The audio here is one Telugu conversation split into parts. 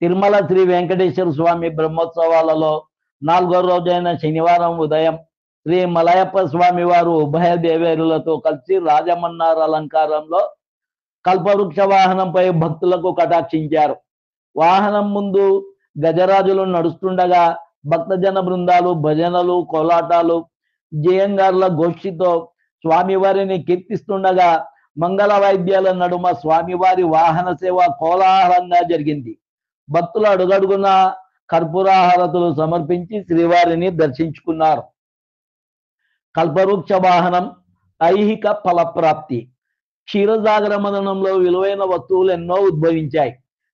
తిరుమల శ్రీ వెంకటేశ్వర స్వామి బ్రహ్మోత్సవాలలో 4వ రోజైన శనివారం ఉదయం శ్రీ మలయప్ప స్వామి వారు ఉభయ దేవేరులతో కలిసి రాజమన్నార్ అలంకారంలో కల్పవృక్ష వాహనంపై భక్తులకు కటాక్షించారు. వాహనం ముందు గజరాజులు నడుస్తుండగా భక్తజన బృందాలు భజనలు కోలాటాలు జయంగార్ల గోష్ఠితో స్వామివారిని కీర్తిస్తుండగా మంగళ వాయిద్యాల నడుమ స్వామివారి వాహన సేవ కోలాహలంగా జరిగింది. భక్తులు అడుగడుగున కర్పూరాహారతులు సమర్పించి శ్రీవారిని దర్శించుకున్నారు. కల్పవృక్ష వాహనం ఐహిక ఫలప్రాప్తి. క్షీరసాగర మదనంలో విలువైన వస్తువులు ఎన్నో ఉద్భవించాయి.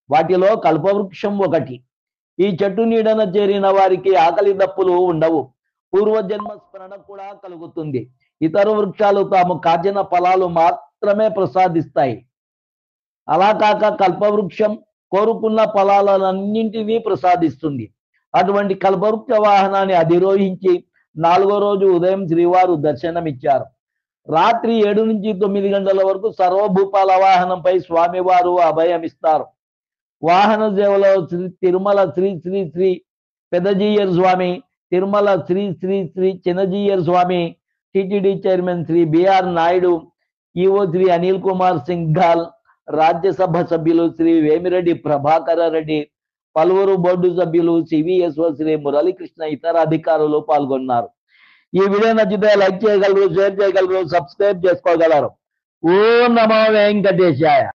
వాటిలో కల్పవృక్షం ఒకటి. ఈ చెట్టు నీడన చేరిన వారికి ఆకలి దప్పులు ఉండవు. పూర్వజన్మ స్మరణ కూడా కలుగుతుంది. ఇతర వృక్షాలు తాము కాచిన ఫలాలు మాత్రమే ప్రసాదిస్తాయి. అలా కాక కల్పవృక్షం కోరుకున్న ఫలాలన్నింటినీ ప్రసాదిస్తుంది. అటువంటి కల్పవృక్ష వాహనాన్ని అధిరోహించి 4వ రోజు ఉదయం శ్రీవారు దర్శనమిచ్చారు. రాత్రి 7 నుంచి 9 గంటల వరకు సర్వభూపాల వాహనంపై స్వామివారు అభయమిస్తారు. వాహన సేవలో Tirumala Sri Sri Sri Pedajeeyar Swami, Tirumala Sri Sri Sri Chinnajeeyar Swami, TTD chairman Sri B R Naidu, EO Sri Anil Kumar Singhal, Rajya Sabha సభ్యులు శ్రీ వేమిరెడ్డి ప్రభాకర రెడ్డి, పలువురు బోర్డు సభ్యులు, సివిఎస్ఓ శ్రీ మురళీకృష్ణ, ఇతర అధికారులు పాల్గొన్నారు. ఈ వీడియో నచ్చితే లైక్ చేయగలరు, షేర్ చేయగలరు, సబ్స్క్రైబ్ చేసుకోగలరు. ఓం నమో వెంకటేశాయ.